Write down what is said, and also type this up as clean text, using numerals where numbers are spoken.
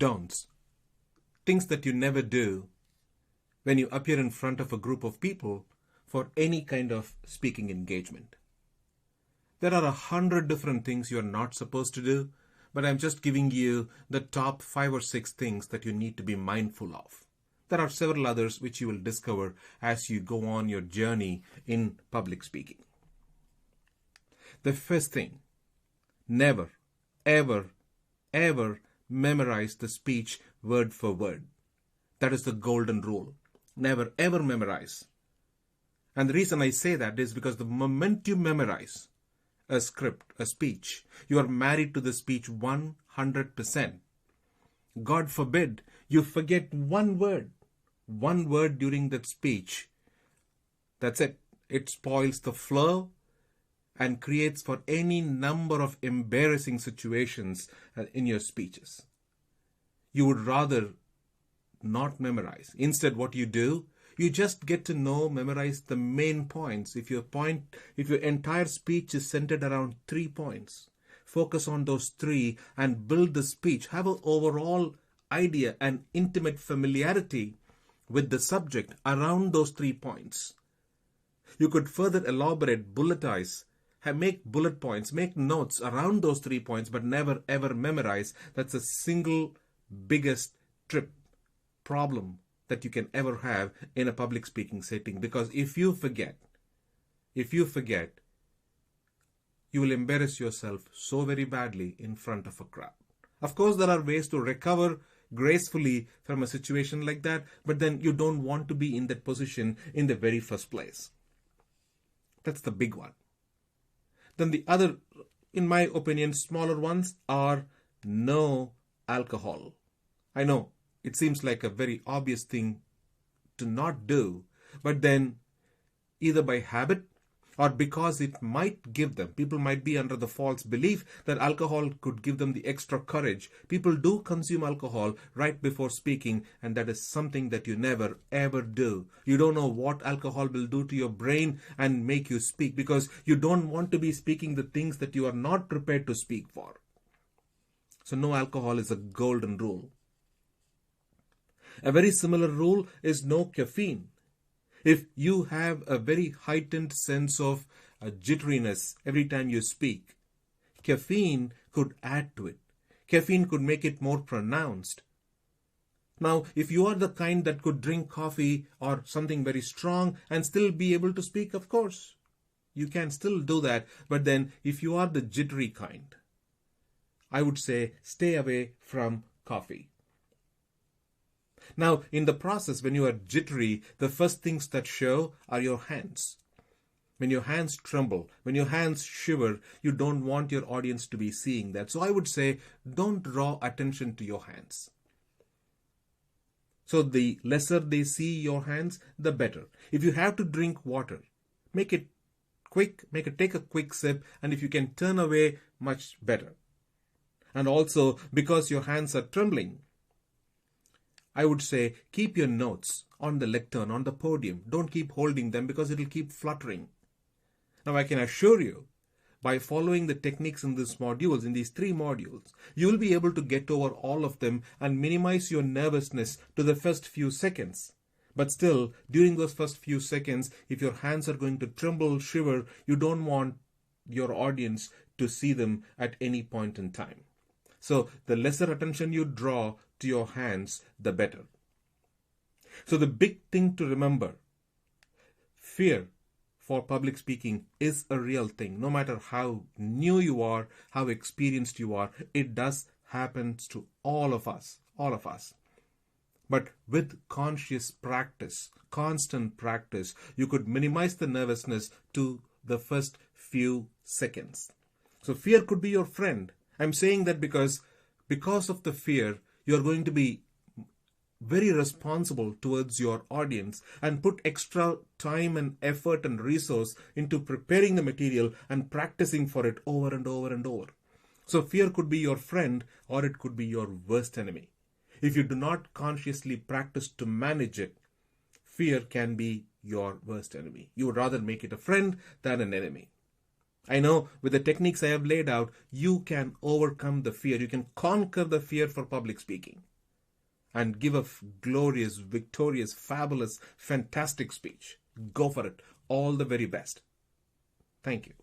don'ts, things that you never do when you appear in front of a group of people for any kind of speaking engagement. There are 100 different things you are not supposed to do, but I'm just giving you the top 5 or 6 things that you need to be mindful of. There are several others which you will discover as you go on your journey in public speaking. The first thing, never, ever, ever memorize the speech word for word. That is the golden rule. Never, ever memorize. And the reason I say that is because the moment you memorize a script, a speech, you are married to the speech 100%. God forbid you forget one word during that speech. That's it. It spoils the flow and creates for any number of embarrassing situations in your speeches. You would rather not memorize. Instead, what you do, you just get to memorize the main points. If your entire speech is centered around 3 points, focus on those 3 and build the speech. Have an overall idea and intimate familiarity with the subject around those 3 points. You could further elaborate, bulletize, make bullet points, make notes around those 3 points, but never ever memorize. That's the single biggest problem that you can ever have in a public speaking setting. Because if you forget, you will embarrass yourself so very badly in front of a crowd. Of course, there are ways to recover gracefully from a situation like that, but then you don't want to be in that position in the very first place. That's the big one. Then the other, in my opinion, smaller ones are no alcohol. I know it seems like a very obvious thing to not do, but then either by habit or because it might give them, people might be under the false belief that alcohol could give them the extra courage. People do consume alcohol right before speaking, and that is something that you never ever do. You don't know what alcohol will do to your brain and make you speak, because you don't want to be speaking the things that you are not prepared to speak for. So no alcohol is a golden rule. A very similar rule is no caffeine. If you have a very heightened sense of jitteriness every time you speak, caffeine could add to it. Caffeine could make it more pronounced. Now, if you are the kind that could drink coffee or something very strong and still be able to speak, of course, you can still do that. But then if you are the jittery kind, I would say stay away from coffee. Now, in the process, when you are jittery, the first things that show are your hands. When your hands tremble, when your hands shiver, you don't want your audience to be seeing that. So I would say, don't draw attention to your hands. So the lesser they see your hands, the better. If you have to drink water, make it quick, take a quick sip, and if you can turn away, much better. And also, because your hands are trembling, I would say keep your notes on the lectern, on the podium. Don't keep holding them because it will keep fluttering. Now I can assure you, by following the techniques in these modules, in these 3 modules, you will be able to get over all of them and minimize your nervousness to the first few seconds. But still, during those first few seconds, if your hands are going to tremble, shiver, you don't want your audience to see them at any point in time. So the lesser attention you draw to your hands, the better. So the big thing to remember, fear for public speaking is a real thing. No matter how new you are, how experienced you are, it does happen to all of us. But with conscious practice, constant practice, you could minimize the nervousness to the first few seconds. So fear could be your friend. I'm saying that because of the fear, you're going to be very responsible towards your audience and put extra time and effort and resource into preparing the material and practicing for it over and over and over. So fear could be your friend or it could be your worst enemy. If you do not consciously practice to manage it, fear can be your worst enemy. You would rather make it a friend than an enemy. I know with the techniques I have laid out, you can overcome the fear. You can conquer the fear for public speaking and give a glorious, victorious, fabulous, fantastic speech. Go for it. All the very best. Thank you.